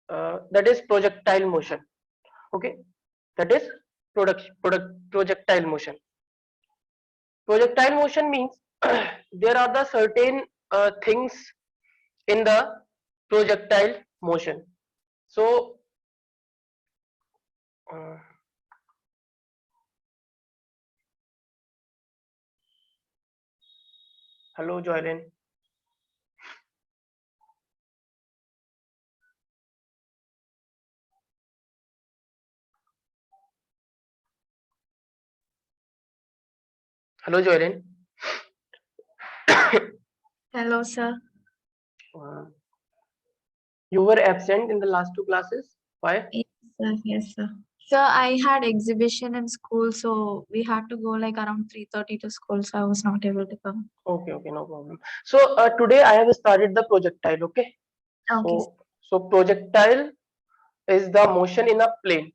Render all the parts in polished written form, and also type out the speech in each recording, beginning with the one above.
that is projectile motion. Okay, that is projectile motion. Projectile motion means there are the certain things in the projectile motion. So uh, hello Joylin. Hello Joylin. Hello, sir. Uh, you were absent in the last two classes. Why? Yes, sir. Yes, sir. Sir, I had exhibition in school, so we had to go like around 3:30 to school, so I was not able to come. Okay, okay, no problem. So today I have started the projectile. Okay, Okay. so projectile is the motion in a plane.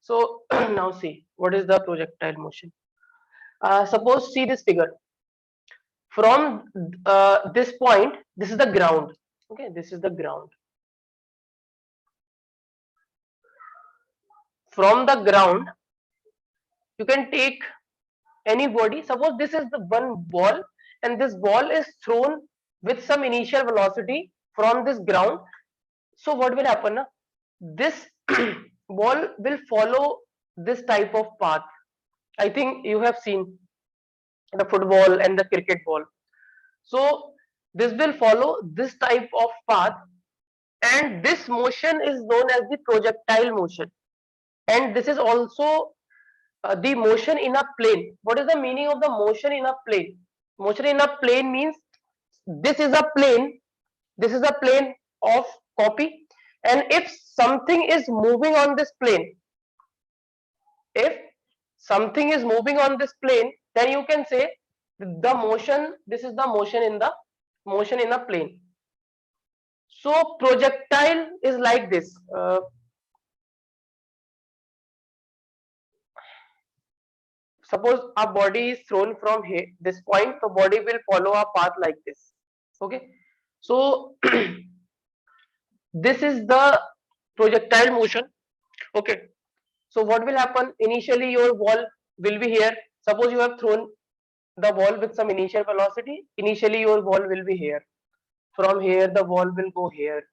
So now see what is the projectile motion. Suppose see this figure. From this point, this is the ground. Okay, this is the ground. From the ground, you can take any body. Suppose this is the one ball, and this ball is thrown with some initial velocity from this ground. So what will happen? Na? This ball will follow this type of path. I think you have seen the football and the cricket ball. So this will follow this type of path, and this motion is known as the projectile motion. And this is also the motion in a plane. What is the meaning of the motion in a plane? Motion in a plane means this is a plane. This is a plane of copy, and if something is moving on this plane, if something is moving on this plane, then you can say the motion, this is the motion in the motion in a plane. So projectile is like this. Suppose a body is thrown from here, this point, the body will follow a path like this. Okay, so this is the projectile motion. Okay, so what will happen? Initially, your ball will be here. Suppose you have thrown the ball with some initial velocity. Initially, your ball will be here. From here, the ball will go here.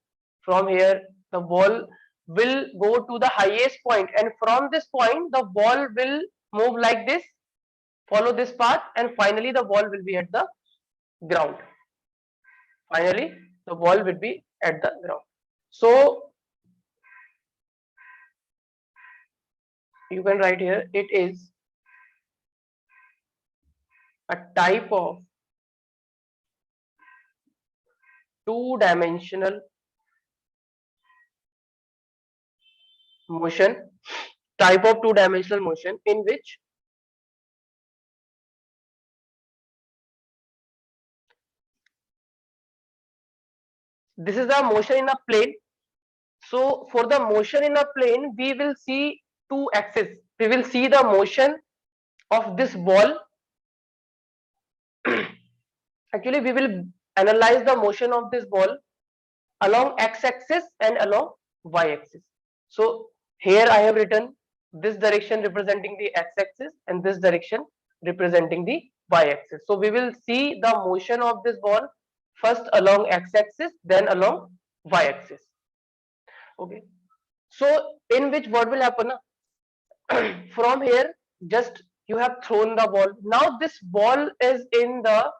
From here, the ball will go to the highest point, and from this point, the ball will move like this, follow this path, and finally, the ball will be at the ground. Finally, the ball will be at the ground. So you can write here, it is a type of two-dimensional motion, type of two-dimensional motion in which this is a motion in a plane. So for the motion in a plane, we will see two axes. We will see the motion of this ball. Actually, we will analyze the motion of this ball along x-axis and along y-axis. So here I have written this direction representing the x-axis and this direction representing the y-axis. So we will see the motion of this ball first along x-axis, then along y-axis. Okay. So in which what will happen? From here, just you have thrown the ball. Now this ball is in the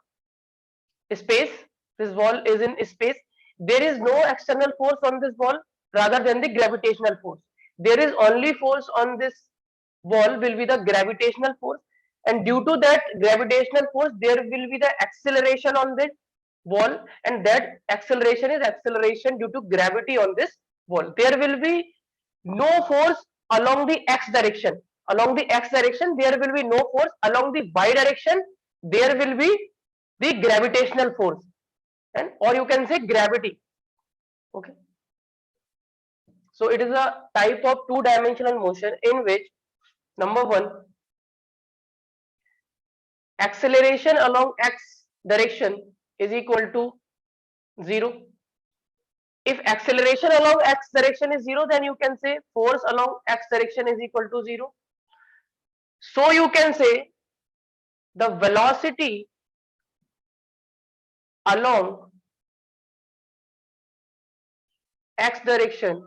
space. This ball is in space. There is no external force on this ball rather than the gravitational force. There is only force on this ball will be the gravitational force, and due to that gravitational force there will be the acceleration on this ball, and that acceleration is acceleration due to gravity on this ball. There will be no force along the x direction. Along the x direction there will be no force. Along the y direction there will be the gravitational force, and or you can say gravity. Okay, so it is a type of two-dimensional motion in which number one, acceleration along x direction is equal to 0. If acceleration along x direction is 0, then you can say force along x direction is equal to 0. So you can say the velocity along x direction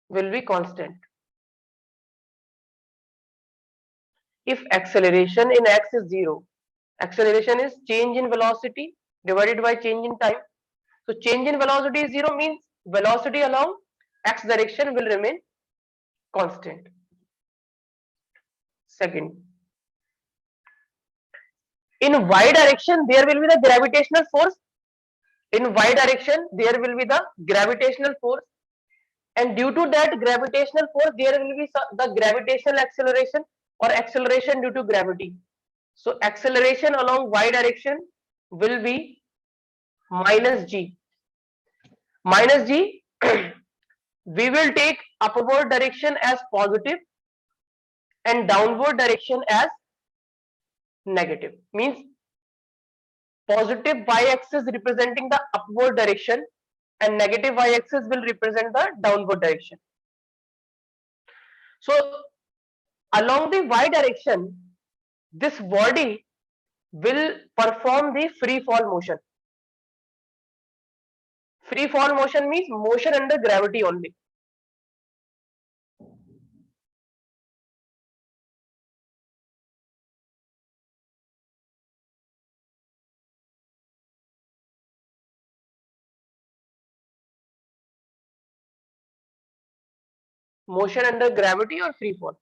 will be constant. If acceleration in x is 0, acceleration is change in velocity divided by change in time. So change in velocity is 0 means velocity along x direction will remain constant. Second, in y direction there will be the gravitational force. In y direction there will be the gravitational force, and due to that gravitational force there will be the gravitational acceleration or acceleration due to gravity. So acceleration along y direction will be minus g. Minus g, we will take upward direction as positive and downward direction as negative. Means positive y-axis representing the upward direction and negative y-axis will represent the downward direction. So along the y direction, this body will perform the free fall motion. Free fall motion means motion under gravity only. Motion under gravity or free fall.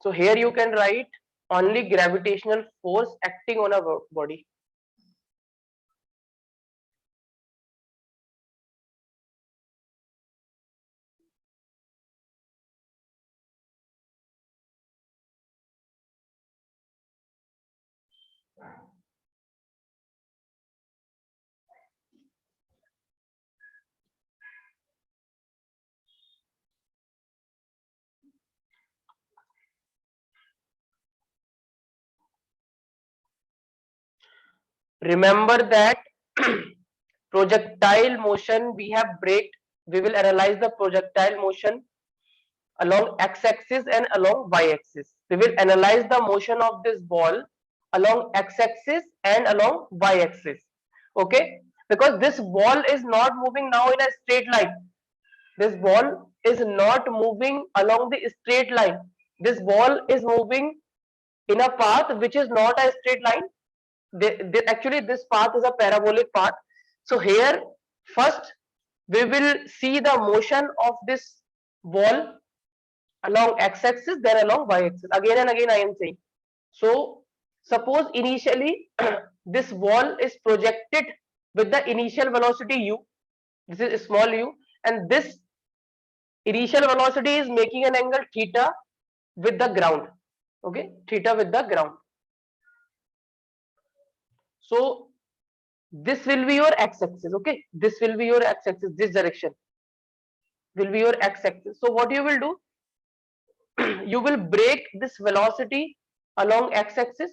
So here you can write only gravitational force acting on a body. Remember that projectile motion we have break. We will analyze the projectile motion along x-axis and along y-axis. We will analyze the motion of this ball along x-axis and along y-axis. Okay, because this ball is not moving now in a straight line. This ball is not moving along the straight line. This ball is moving in a path which is not a straight line. Actually this path is a parabolic path. So here first we will see the motion of this ball along x-axis, then along y-axis. Again and again I am saying. So suppose initially this ball is projected with the initial velocity u. This is small u, and this initial velocity is making an angle theta with the ground. Okay, theta with the ground. So this will be your x-axis. Okay, this will be your x-axis. This direction will be your x-axis. So what you will do, you will break this velocity along x-axis.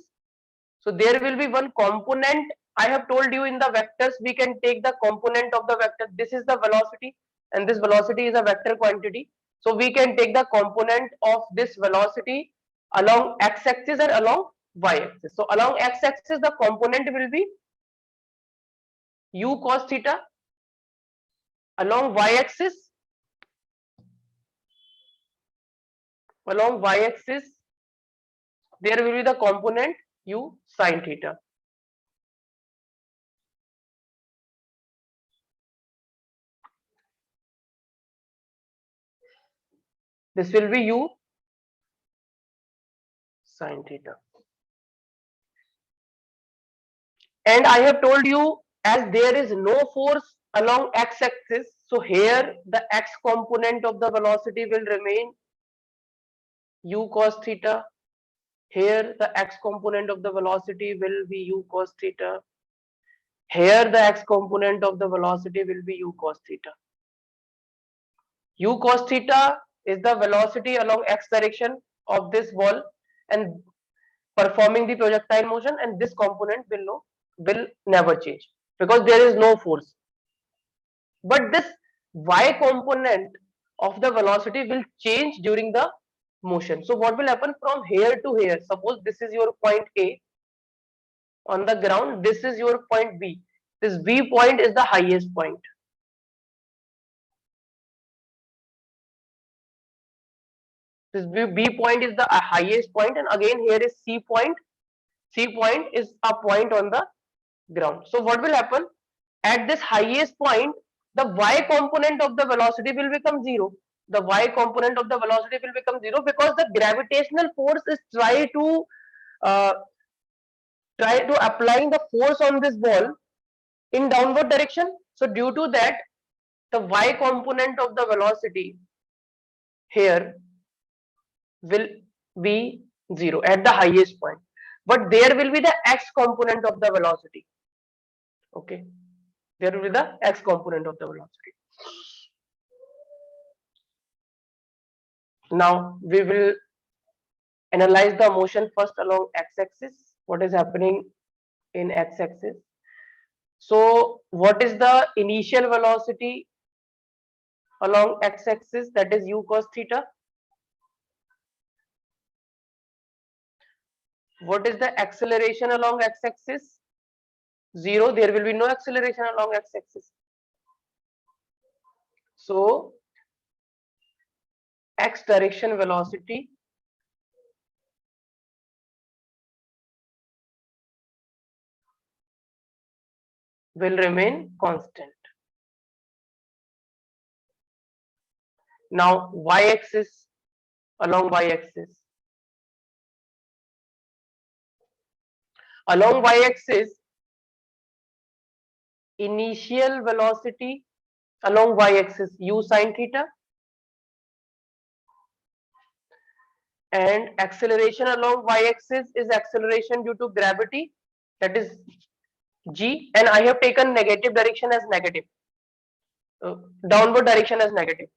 So there will be one component. I have told you in the vectors we can take the component of the vector. This is the velocity and this velocity is a vector quantity. So we can take the component of this velocity along x-axis and along y-axis. So along x-axis the component will be u cos theta. Along y-axis there will be the component u sin theta. This will be u sin theta. And I have told you, as there is no force along x-axis, so here the x component of the velocity will remain u cos theta. Here the x component of the velocity will be u cos theta. Here the x component of the velocity will be u cos theta. U cos theta is the velocity along x direction of this ball, and performing the projectile motion, and this component will never change because there is no force. But this y component of the velocity will change during the motion. So what will happen from here to here? Suppose this is your point A on the ground, this is your point B. This B point is the highest point. This B point is the highest point, and again here is C point. C point is a point on the ground. So what will happen? At this highest point, the y component of the velocity will become 0. The y component of the velocity will become 0 because the gravitational force is uh, try to applying the force on this ball in downward direction. So due to that, the y component of the velocity here will be 0 at the highest point, but there will be the x component of the velocity. Okay, there will be the x component of the velocity. Now we will analyze the motion first along x-axis. What is happening in x-axis? So what is the initial velocity along x-axis? That is u cos theta. What is the acceleration along x-axis? 0. There will be no acceleration along x-axis. So x direction velocity will remain constant. Now y-axis, along y-axis. Along y-axis, initial velocity along y-axis u sine theta, and acceleration along y-axis is acceleration due to gravity, that is g, and I have taken negative direction as negative, downward direction as negative.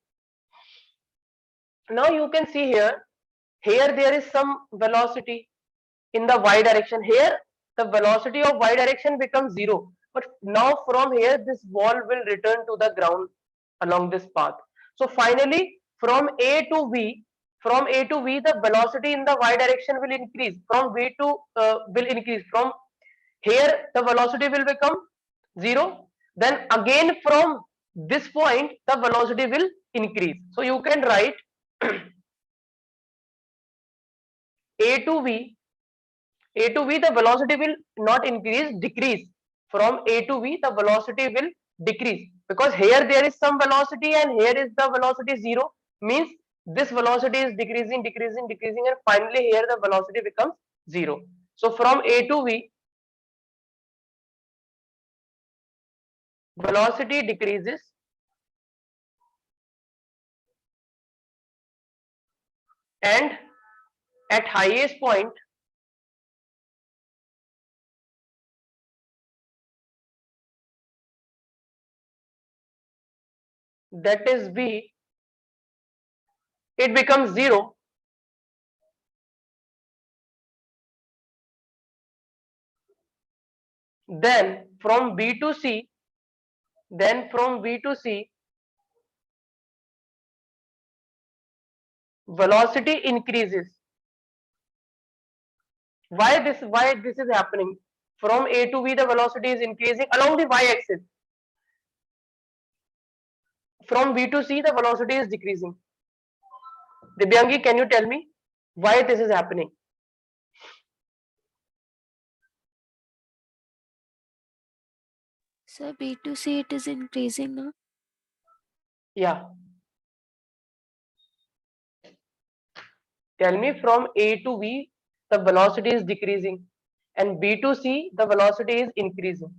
Now you can see here there is some velocity in the y direction. Here the velocity of y direction becomes 0, but now from here this ball will return to the ground along this path. So finally from A to V, the velocity in the y direction will increase. From V to will increase. From here the velocity will become 0. Then again from this point the velocity will increase. So you can write A to V, the velocity will not increase, decrease. From A to V, the velocity will decrease because here there is some velocity and here is the velocity 0. Means this velocity is decreasing, and finally here the velocity becomes 0. So from A to V, velocity decreases and at highest point that is V, it becomes 0. Then from B to C, velocity increases. Why this is happening? From A to V the velocity is increasing along the y-axis. From B to C the velocity is decreasing. Divyangi, can you tell me why this is happening? So B to C it is increasing now. Yeah. Tell me, from A to V the velocity is decreasing and B to C the velocity is increasing.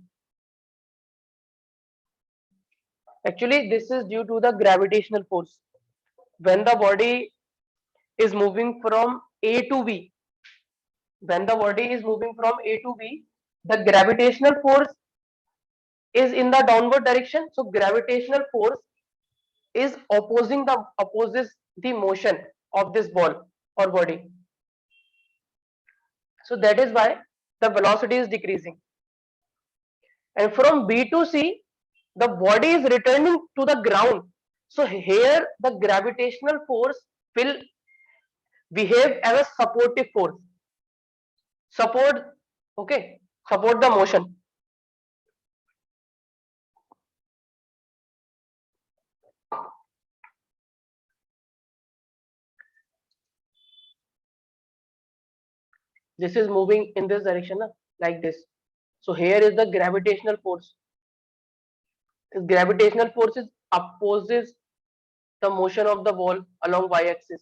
Actually this is due to the gravitational force. When the body is moving from A to V, the gravitational force is in the downward direction. So gravitational force is opposes the motion of this ball or body. So that is why the velocity is decreasing. And from B to C, the body is returning to the ground. So here the gravitational force will behave as a supportive force. Support, okay, support the motion. This is moving in this direction, like this. So here is the gravitational force. This gravitational force is opposes the motion of the ball along y-axis.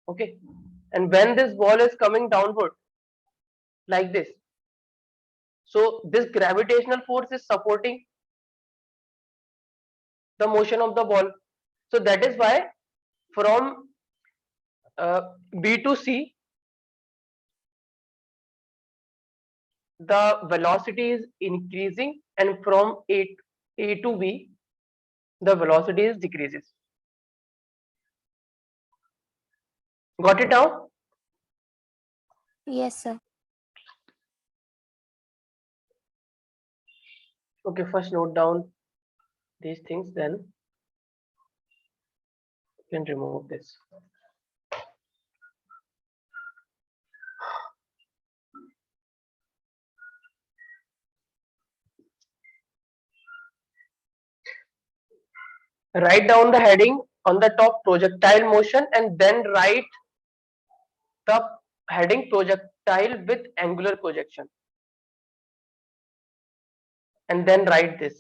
Okay, and when this ball is coming downward like this, so this gravitational force is supporting the motion of the ball. So that is why from B to C, the velocity is increasing, and from A to B, the velocity is decreases. Got it now? Yes, sir. Okay, first note down these things, then you can remove this. Write down the heading on the top, projectile motion, and then write the heading projectile with angular projection, and then write this.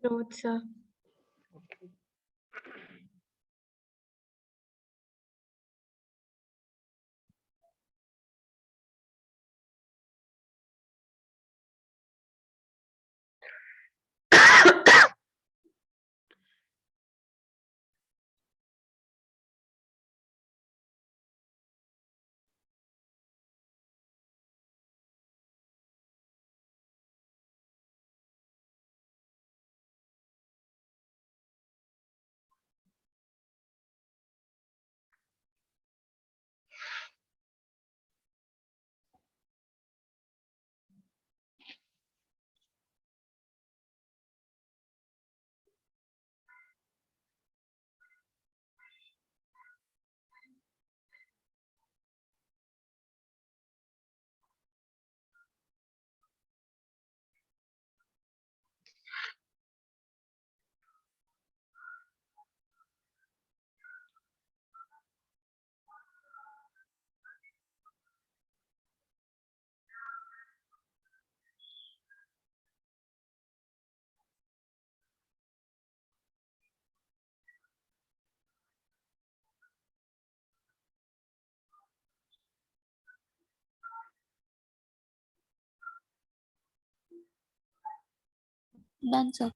Road, sir. Done, sir.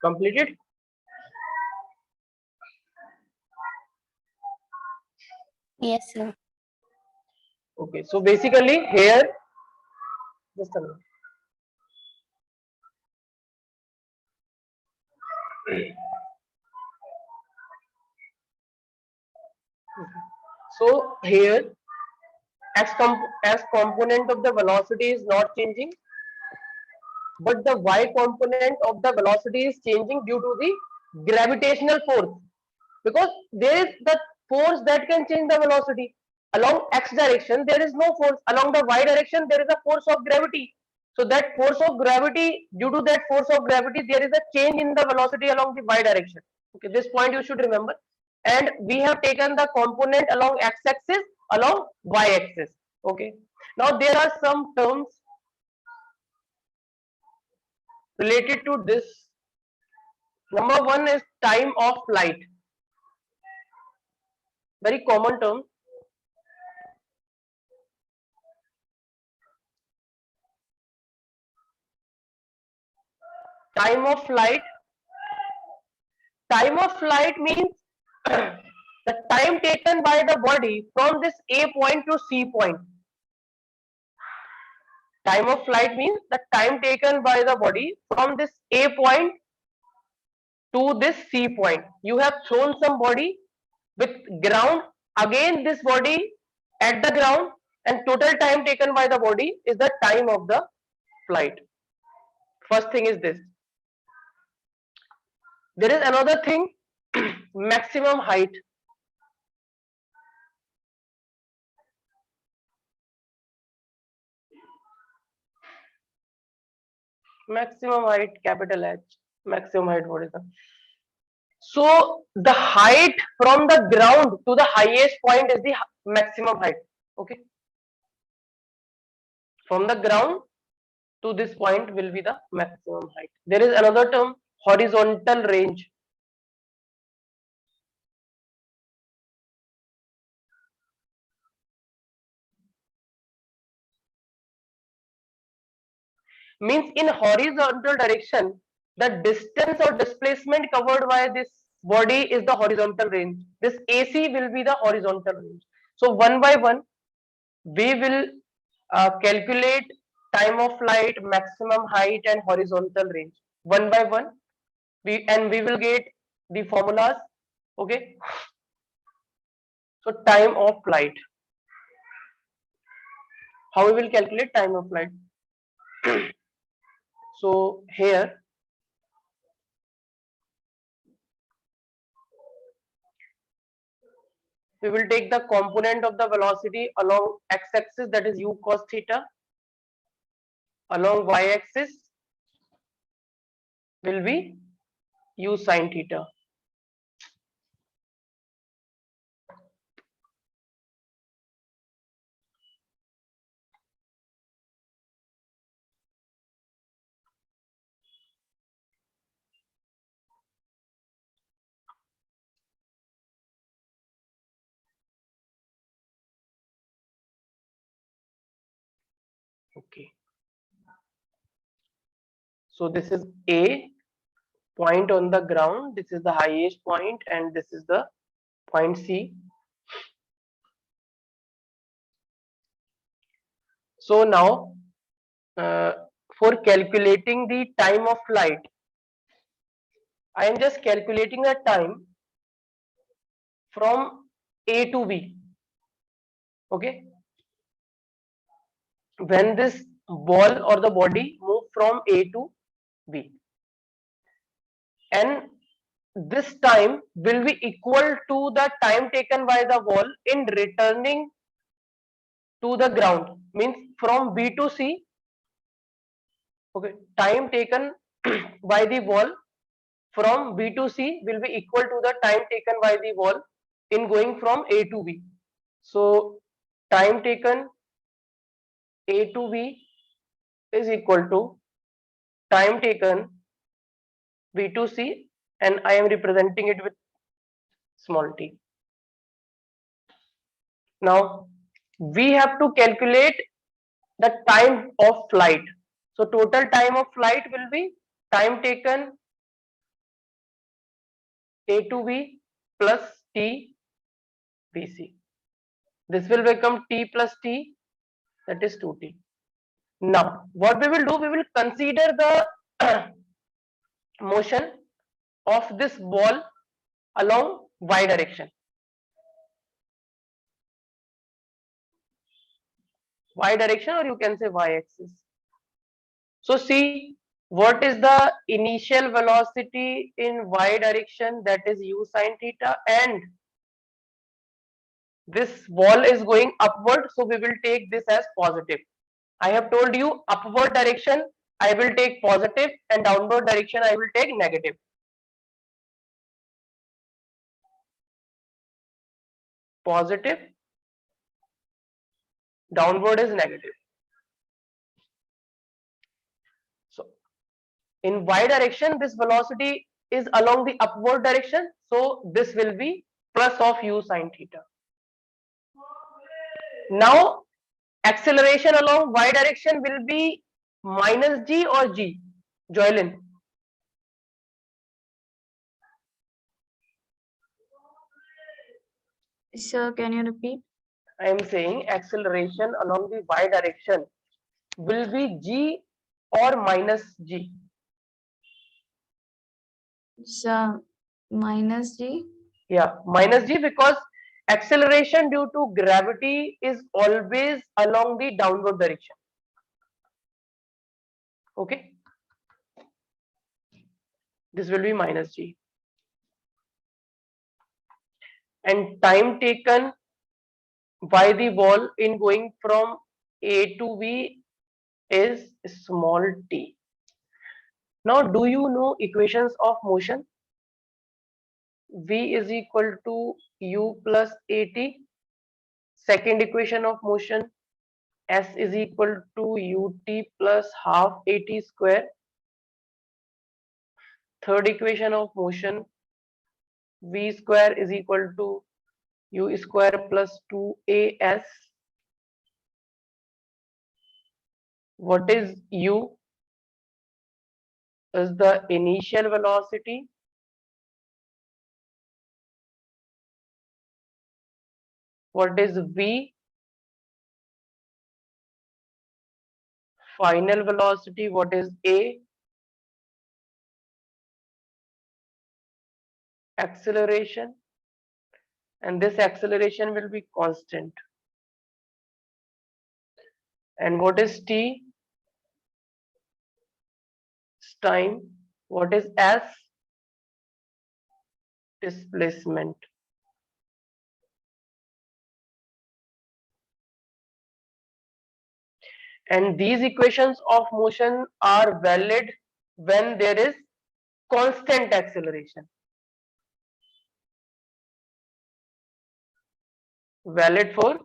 Completed? Yes, sir. Okay, so basically here, just a minute. So here, as component of the velocity is not changing, but the y component of the velocity is changing due to the gravitational force, because there is the force that can change the velocity. Along x direction there is no force, along the y direction there is a force of gravity. So that force of gravity, due to that force of gravity, there is a change in the velocity along the y direction. Okay, this point you should remember. And we have taken the component along x axis, along y axis. Okay, now there are some terms related to this. Number one is time of flight, very common term. Time of flight. Time of flight means the time taken by the body from this A point to C point. Time of flight means the time taken by the body from this A point to this C point. You have thrown some body with ground, again this body at the ground, and total time taken by the body is the time of the flight. First thing is this. There is another thing, maximum height. Maximum height, capital H. Maximum height, what is that? So the height from the ground to the highest point is the maximum height. Okay. From the ground to this point will be the maximum height. There is another term, horizontal range. Means in horizontal direction, the distance or displacement covered by this body is the horizontal range. This AC will be the horizontal range. So one by one, we will calculate time of flight, maximum height, and horizontal range one by one. We will get the formulas. Okay. So time of flight. How we will calculate time of flight? So here we will take the component of the velocity along x-axis, that is u cos theta. Along y-axis will be u sin theta. Okay. So this is A point on the ground. This is the highest point, and this is the point C. So now, for calculating the time of flight, I am just calculating the time from A to B. Okay. When this ball or the body move from A to B, and this time will be equal to the time taken by the wall in returning to the ground, means from B to C. Okay, time taken by the wall from B to C will be equal to the time taken by the wall in going from A to B. So time taken A to B is equal to time taken B to C, and I am representing it with small t. Now we have to calculate the time of flight. So total time of flight will be time taken A to B plus T BC. This will become T plus T, that is 2T. Now what we will do, we will consider the motion of this ball along y direction. Y direction, or you can say y axis. So see, what is the initial velocity in y direction, that is u sine theta, and this ball is going upward, so we will take this as positive. I have told you upward direction I will take positive and downward direction I will take negative. Positive, downward is negative. So in y direction this velocity is along the upward direction, so this will be plus of u sine theta. Now acceleration along y direction will be minus g or g, Joylin? Sir, can you repeat? I am saying acceleration along the y direction will be g or minus g. Sir, minus G. Yeah, minus g, because acceleration due to gravity is always along the downward direction. Okay, this will be minus g. And time taken by the ball in going from A to B is small t. Now do you know equations of motion? V is equal to u plus at. Second equation of motion, S is equal to ut plus half at square. Third equation of motion, V square is equal to u square plus 2as. What is u? Is the initial velocity. What is v? Final velocity. What is a? Acceleration. And this acceleration will be constant. And what is t? Time. What is s? Displacement. And these equations of motion are valid when there is constant acceleration. Valid for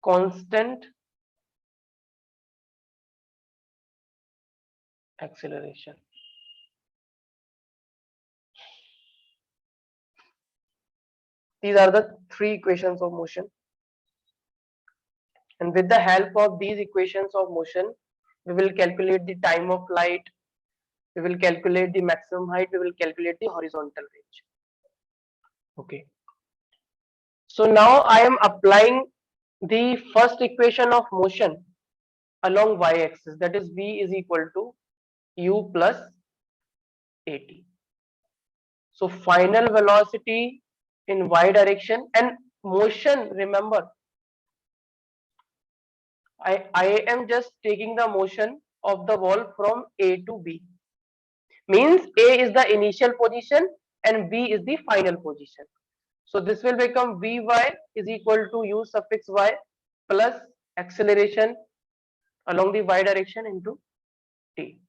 constant acceleration. These are the three equations of motion. And with the help of these equations of motion, we will calculate the time of flight, we will calculate the maximum height, we will calculate the horizontal range. Okay. So now I am applying the first equation of motion along y-axis, that is v is equal to u plus at. So final velocity in y direction and motion, remember, I am just taking the motion of the ball from A to B. means A is the initial position and B is the final position. So this will become Vy is equal to U suffix y plus acceleration along the y direction into t.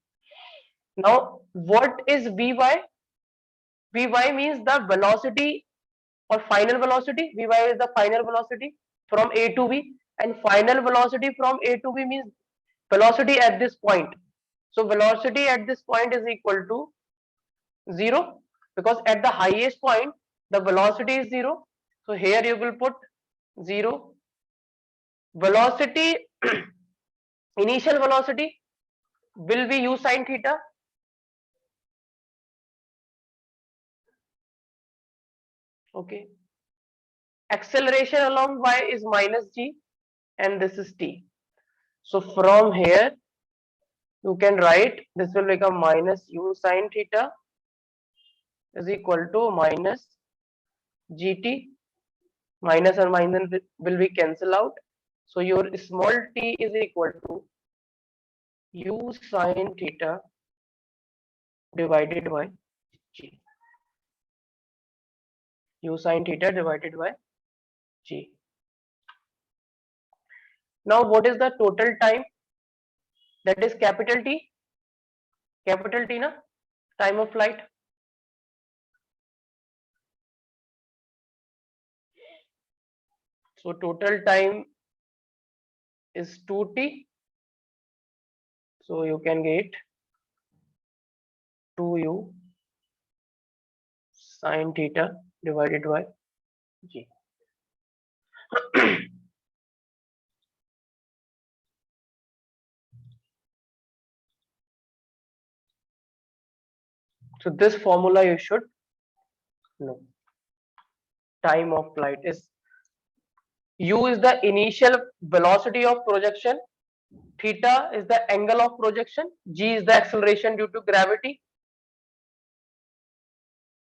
Now what is Vy? Vy means the velocity or final velocity. Vy is the final velocity from A to B, and final velocity from A to B means velocity at this point. So velocity at this point is equal to 0, because at the highest point the velocity is 0. So here you will put 0. Velocity initial velocity will be u sine theta. Okay. Acceleration along y is minus g and this is t. So from here you can write this will become minus u sine theta is equal to minus gt. Minus and minus will be cancel out. So your small t is equal to u sine theta divided by g. U sine theta divided by g. Now what is the total time? That is capital T. Capital T na? Time of flight. So total time is 2t. So you can get 2u sine theta divided by g. So this formula you should know. Time of flight is u is the initial velocity of projection, theta is the angle of projection, g is the acceleration due to gravity,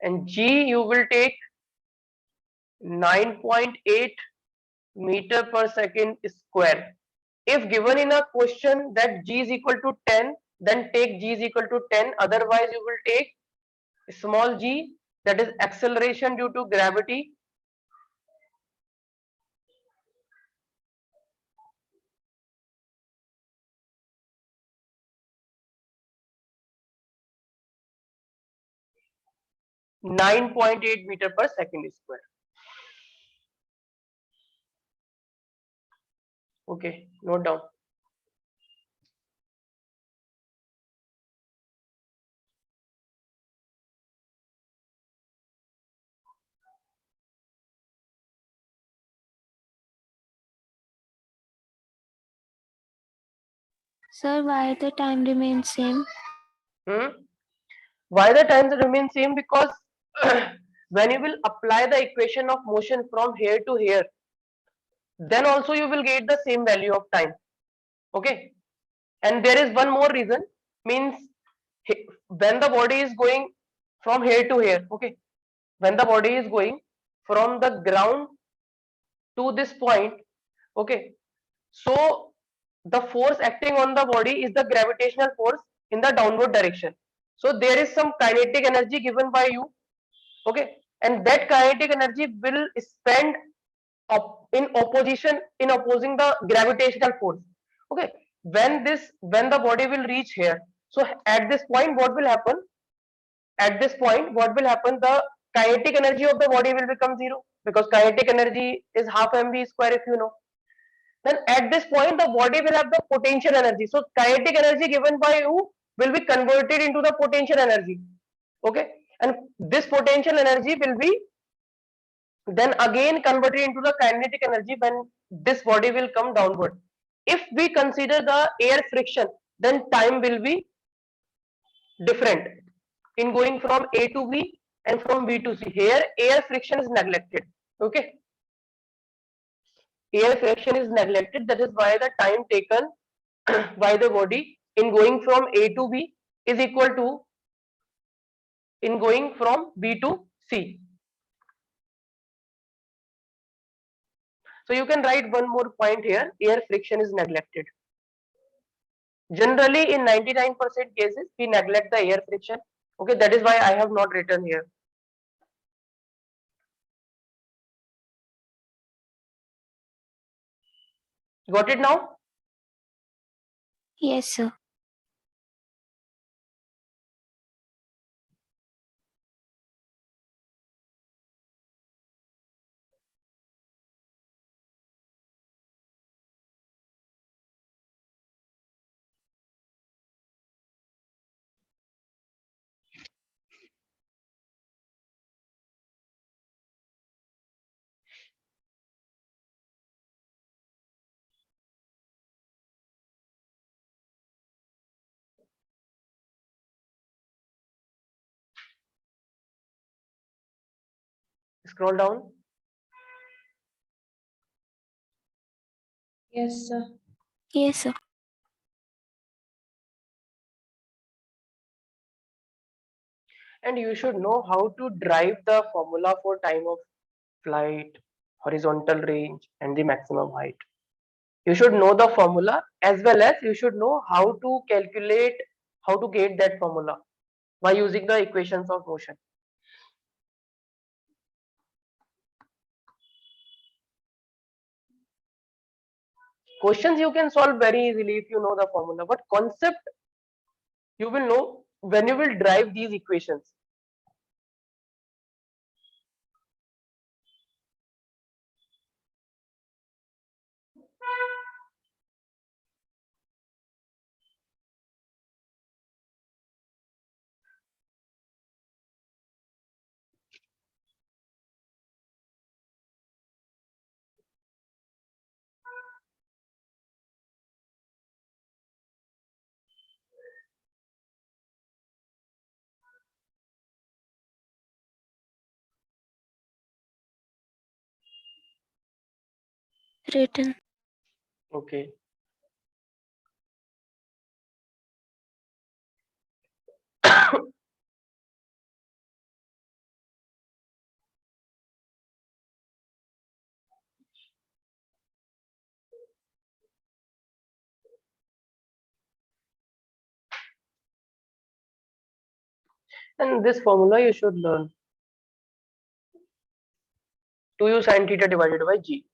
and g you will take 9.8 meter per second square. If given in a question that g is equal to 10, then take g is equal to 10. Otherwise you will take small g, that is acceleration due to gravity, (9.8 meter per second square). Okay, note down. Sir, why the time remains same? Why the times remain same? Because when you will apply the equation of motion from here to here, then also you will get the same value of time. Okay, and there is one more reason, means when the body is going from here to here, okay, when the body is going from the ground to this point, okay, so the force acting on the body is the gravitational force in the downward direction. So there is some kinetic energy given by you, okay, and that kinetic energy will spend in opposing the gravitational force. Okay, when the body will reach here, so at this point what will happen? At this point what will happen? The kinetic energy of the body will become zero, because kinetic energy is half mv square, if you know. Then at this point the body will have the potential energy. So kinetic energy given by you will be converted into the potential energy. Okay, and this potential energy will be then again converted into the kinetic energy when this body will come downward. If we consider the air friction, then time will be different in going from A to B and from B to C. Here air friction is neglected. Okay, air friction is neglected. That is why the time taken by the body in going from A to B is equal to in going from B to C. So you can write one more point here, air friction is neglected. Generally, in 99% cases, we neglect the air friction. Okay, that is why I have not written here. Got it now? Yes, sir. Scroll down. Yes, sir. Yes, sir. And you should know how to drive the formula for time of flight, horizontal range, and the maximum height. You should know the formula as well as you should know how to calculate, how to get that formula by using the equations of motion. Questions you can solve very easily if you know the formula, but concept you will know when you will drive these equations. Written. Okay. And this formula you should learn. 2u sin theta divided by g.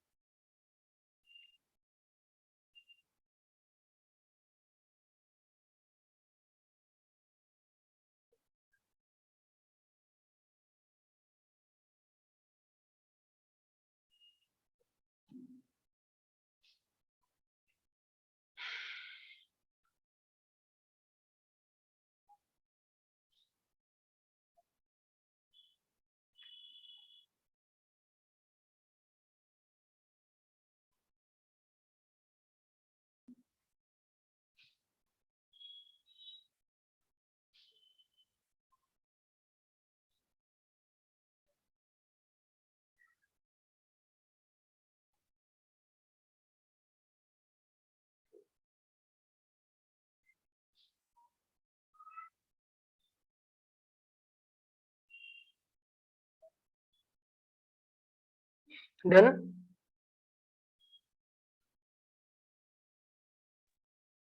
Done?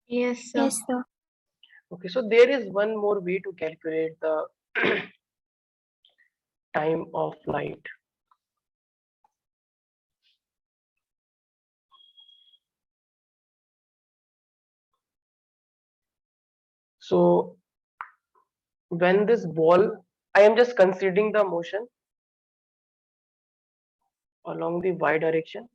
Yes, sir. Yes, sir. Okay, so there is one more way to calculate the time of flight. So when this ball, I am just considering the motion along the y direction.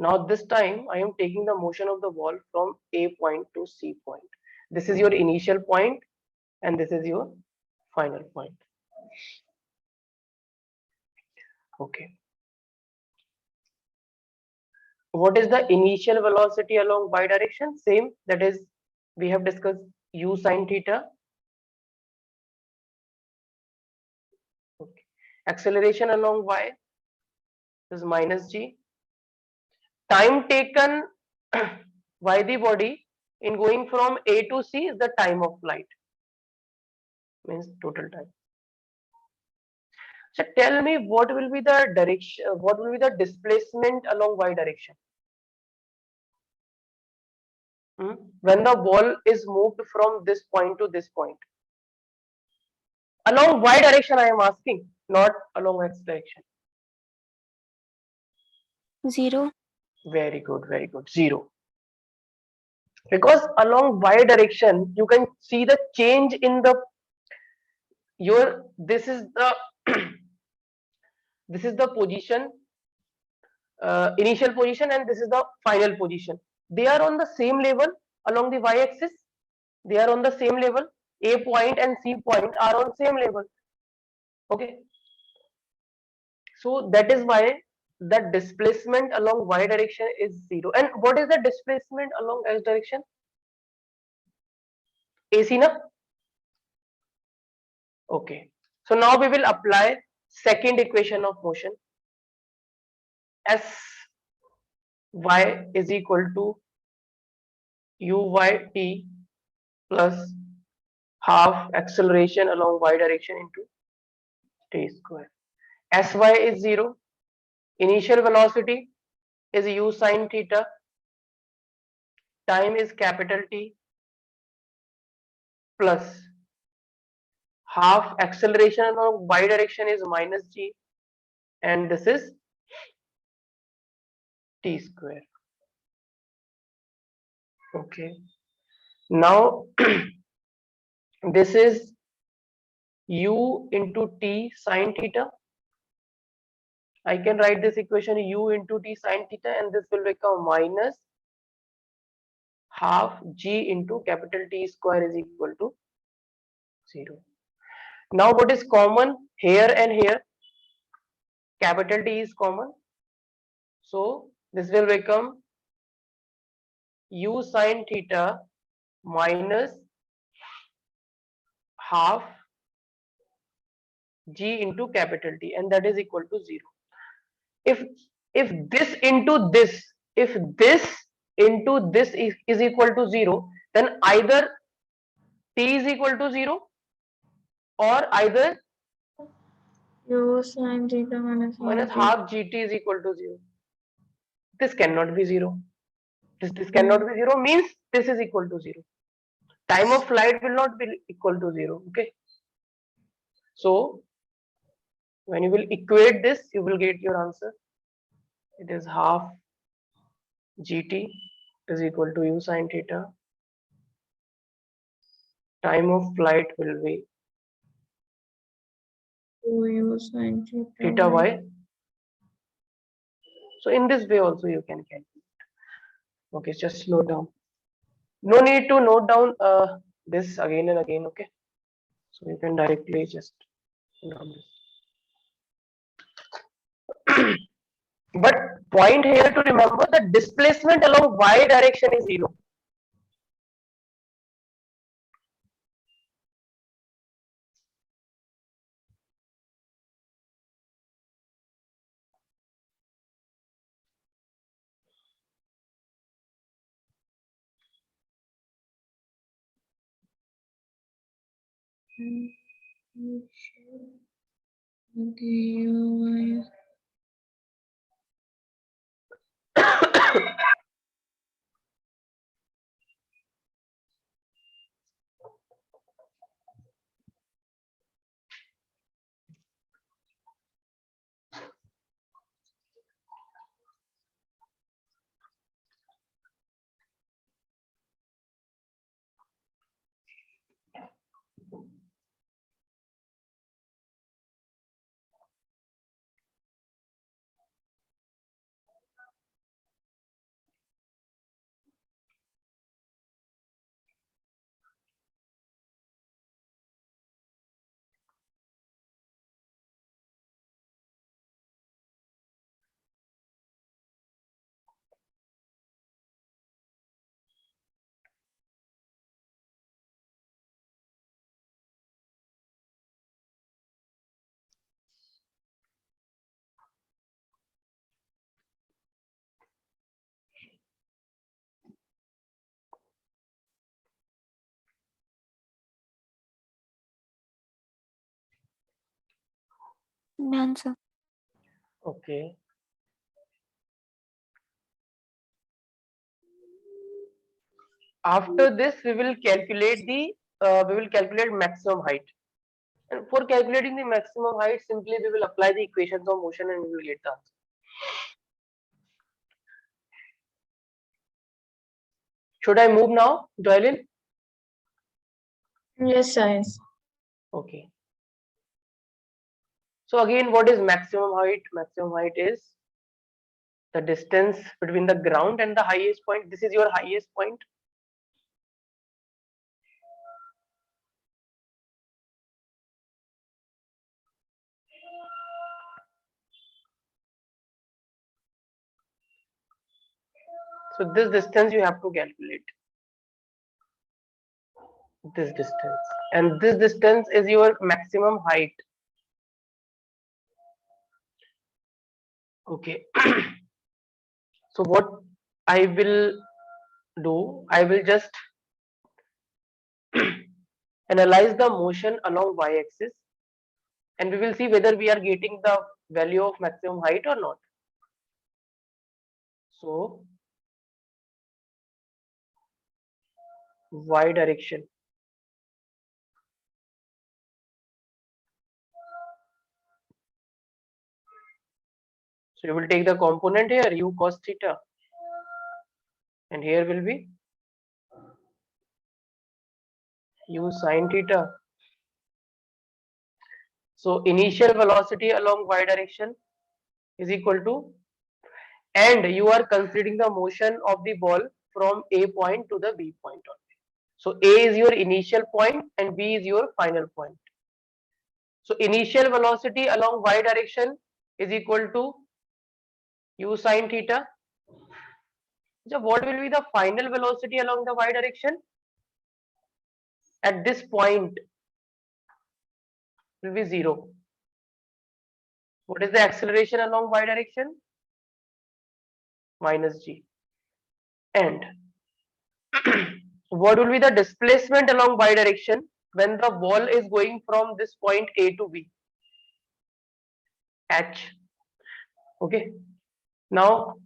Now this time I am taking the motion of the ball from A point to C point. This is your initial point and this is your final point. Okay. What is the initial velocity along y direction? Same, that is we have discussed u sin theta. Okay. Acceleration along y is minus g. Time taken by the body in going from A to C is the time of flight, means total time. So tell me what will be the direction, what will be the displacement along y direction? when the ball is moved from this point to this point. Along y direction I am asking, not along x direction. 0. Very good, 0. Because along y direction you can see the change in the this is the this is the position, initial position, and this is the final position. They are on the same level along the y-axis. They are on the same level. A point and C point are on same level. Okay. So that is why the displacement along y direction is 0. And what is the displacement along x direction? AC na? Okay. So now we will apply second equation of motion. S y is equal to uyt plus half acceleration along y direction into t square. Sy is 0. Initial velocity is u sine theta. Time is capital T plus half acceleration along y direction is minus g, and this is t square. Okay. Now this is u into t sine theta. I can write this equation u into t sine theta, and this will become minus half g into capital T square is equal to 0. Now what is common here and here? Capital T is common. So this will become u sine theta minus half g into capital T, and that is equal to 0. If this into this, if this into this is equal to 0, then either T is equal to 0 or either U sine theta minus half gt is equal to 0. This cannot be 0. This cannot be 0 means this is equal to 0. Time of flight will not be equal to 0. Okay. So when you will equate this, you will get your answer. It is half gt is equal to u sine theta. Time of flight will be U sine theta y. So in this way also you can calculate. Okay, just slow down. No need to note down this again and again. Okay, so you can directly just note down this. But point here to remember that displacement along y direction is 0. Okay, Done, sir. Okay. After this, we will calculate maximum height. And for calculating the maximum height, simply we will apply the equations of motion and we will get the answer. Should I move now, Doylin? Yes, sir. Yes. Okay. So again, what is maximum height? Maximum height is the distance between the ground and the highest point. This is your highest point. So this distance you have to calculate. This distance. And this distance is your maximum height. Okay. So what I will do, I will just analyze the motion along y-axis and we will see whether we are getting the value of maximum height or not. So y direction. So you will take the component here u cos theta and here will be u sin theta. So initial velocity along y direction is equal to, and you are considering the motion of the ball from A point to the B point only. So A is your initial point and B is your final point. So initial velocity along y direction is equal to u sin theta. So what will be the final velocity along the y direction? At this point will be 0. What is the acceleration along y direction? Minus g. And what will be the displacement along y direction when the ball is going from this point A to B? H. Okay. Now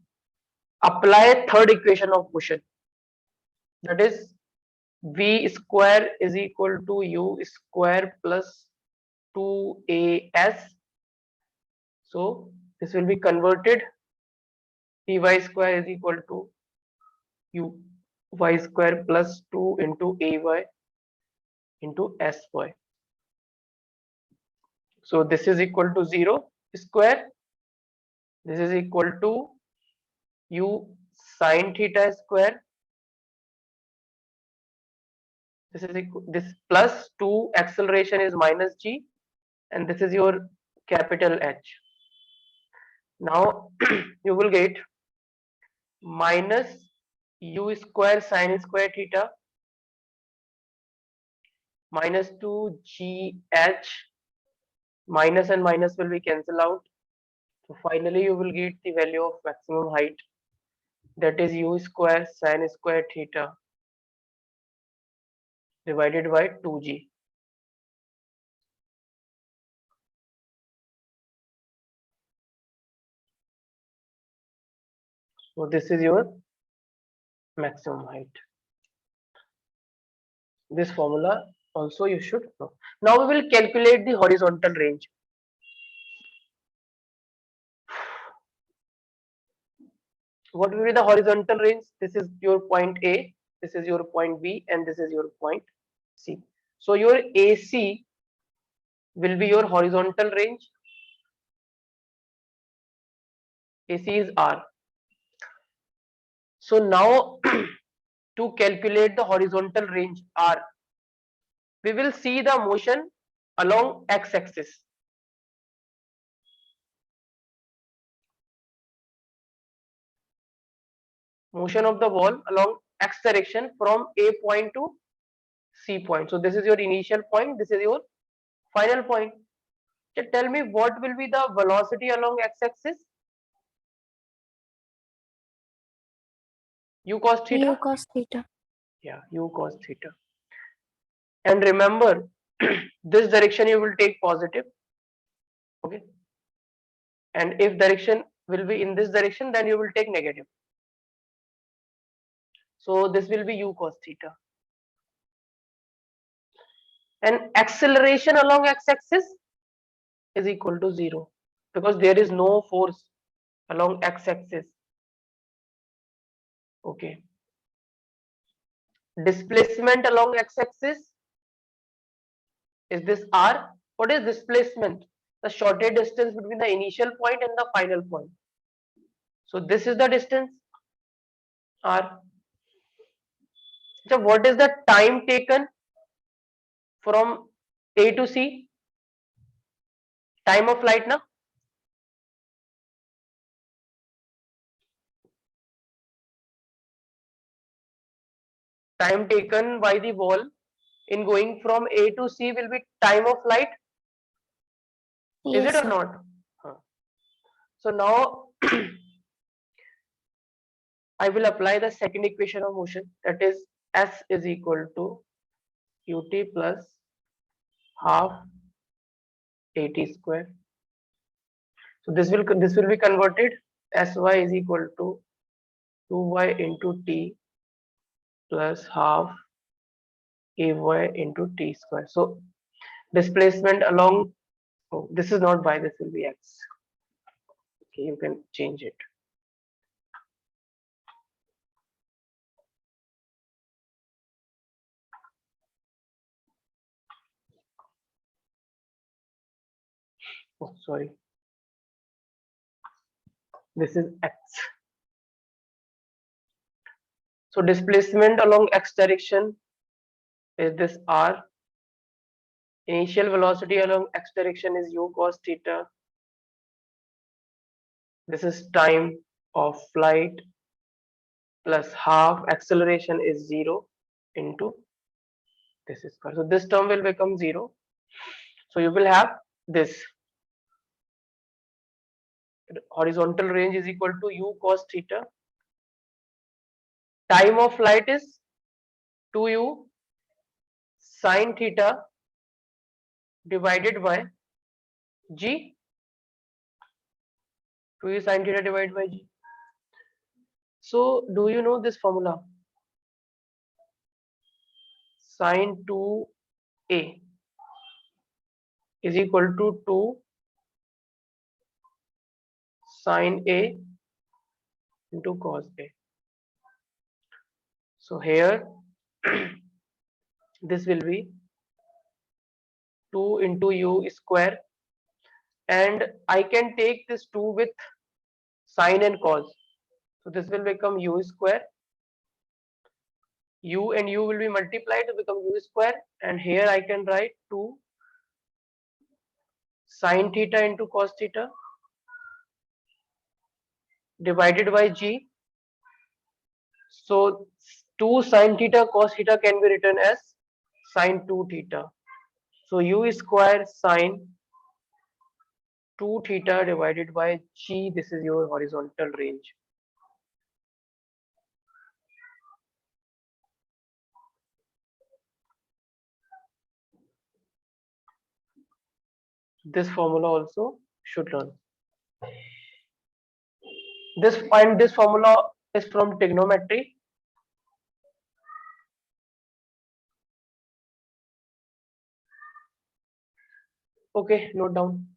apply third equation of motion. That is v square is equal to u square plus 2as. So this will be converted. Py square is equal to u y square plus 2 into ay into sy. So this is equal to 0 square. This is equal to u sin theta square. This plus 2 acceleration is minus g, and this is your capital H. Now you will get minus u square sin square theta minus 2gh, minus and minus will be cancelled out. So finally you will get the value of maximum height, that is u square sin square theta divided by 2g. So this is your maximum height. This formula also you should know. Now we will calculate the horizontal range. What will be the horizontal range? This is your point A, this is your point B, and this is your point C. So your AC will be your horizontal range. AC is R. So now to calculate the horizontal range R, we will see the motion along x-axis. Motion of the ball along x direction from A point to C point. So this is your initial point, this is your final point. So tell me what will be the velocity along x-axis? U cos theta? U cos theta. Yeah, u cos theta. And remember, this direction you will take positive. Okay. And if direction will be in this direction, then you will take negative. So this will be u cos theta. And acceleration along x-axis is equal to 0 because there is no force along x-axis. Okay. Displacement along x-axis is this r. What is displacement? The shorted distance between the initial point and the final point. So this is the distance r. So what is the time taken from A to C? Time of flight, na? Time taken by the ball in going from A to C will be time of flight. Is Yes, it or sir. not? Huh. So now I will apply the second equation of motion, that is S is equal to ut plus half at square. So this will be converted. Sy is equal to 2y into t plus half ay into t square. So displacement along, oh, this is not y, this will be x. Okay, you can change it. Oh, sorry. This is x. So displacement along x direction is this r. Initial velocity along x direction is u cos theta. This is time of flight plus half acceleration is 0 into this square. So this term will become 0. So you will have this horizontal range is equal to u cos theta. Time of flight is 2u sin theta divided by g. 2u sin theta divided by g. So do you know this formula? Sin 2a is equal to 2 sin a into cos a. So here this will be 2 into u square, and I can take this 2 with sin and cos. So this will become u square. U and u will be multiplied to become u square, and here I can write 2 sin theta into cos theta divided by g. So 2 sin theta cos theta can be written as sin 2 theta. So u square sin 2 theta divided by g. This is your horizontal range. This formula also should learn. This formula is from trigonometry. Okay, note down.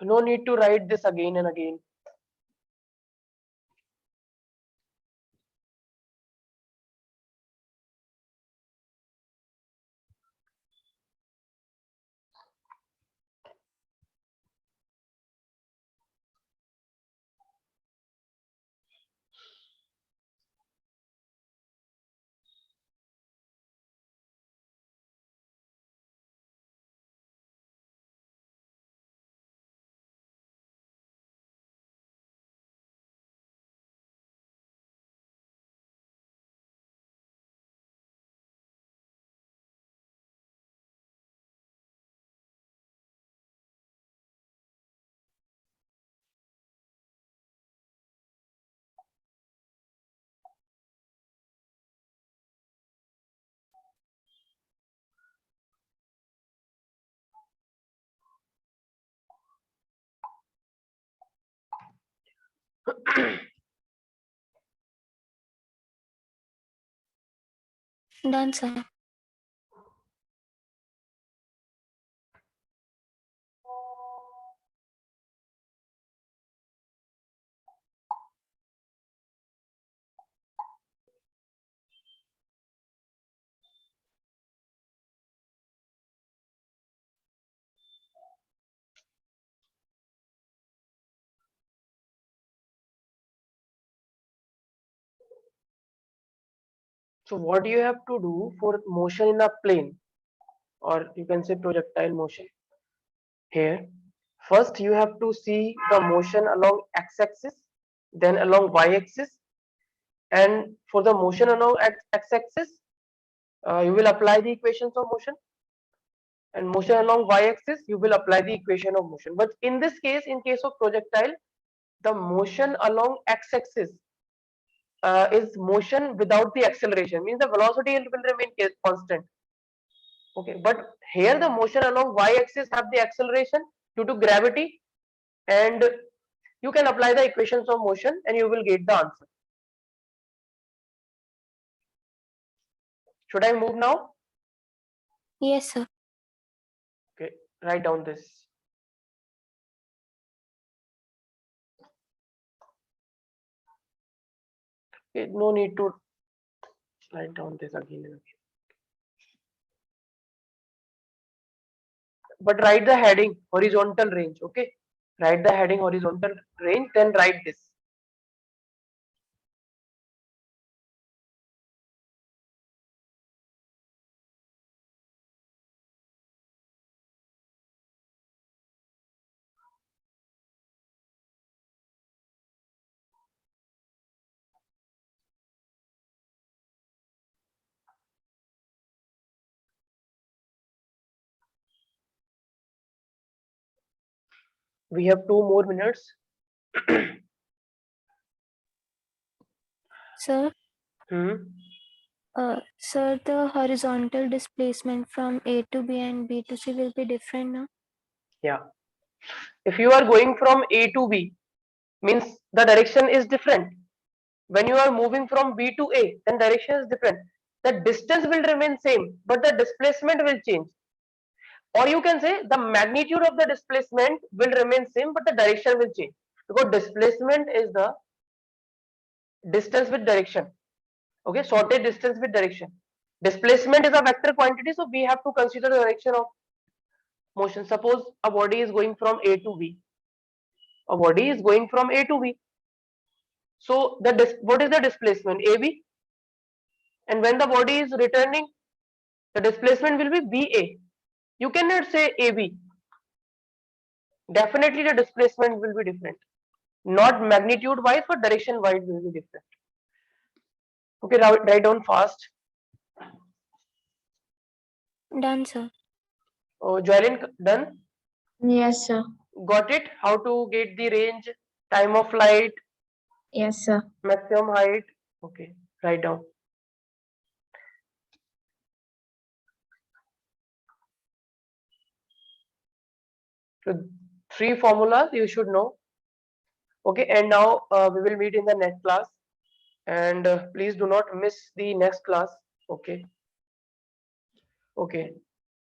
No need to write this again and again. Done, sir. So what you have to do for motion in a plane, or you can say projectile motion here, first you have to see the motion along x-axis, then along y-axis, and for the motion along x-axis, you will apply the equations of motion, and motion along y-axis, you will apply the equation of motion. But in this case, in case of projectile, the motion along x-axis is motion without the acceleration, means the velocity will remain constant. Okay, but here the motion along y-axis have the acceleration due to gravity, and you can apply the equations of motion and you will get the answer. Should I move now? Yes, sir. Okay, write down this. Okay, no need to write down this again and again. But write the heading horizontal range. Okay, write the heading horizontal range, then write this. We have 2 more minutes. Sir, sir, the horizontal displacement from A to B and B to C will be different now? Yeah. If you are going from A to B, means the direction is different. When you are moving from B to A, then direction is different. The distance will remain same, but the displacement will change. Or you can say the magnitude of the displacement will remain same, but the direction will change. Because displacement is the distance with direction. Okay, sorted distance with direction. Displacement is a vector quantity, so we have to consider the direction of motion. Suppose a body is going from A to B. A body is going from A to B. So what is the displacement? AB. And when the body is returning, the displacement will be BA. You cannot say AB. Definitely the displacement will be different. Not magnitude wise, but direction wise will be different. Okay, write down fast. Done, sir. Oh, Joylin, done? Yes, sir. Got it? How to get the range, time of flight, Yes, sir. maximum height. Okay, write down. So 3 formulas you should know. Okay, and now we will meet in the next class. And please do not miss the next class. Okay. Okay.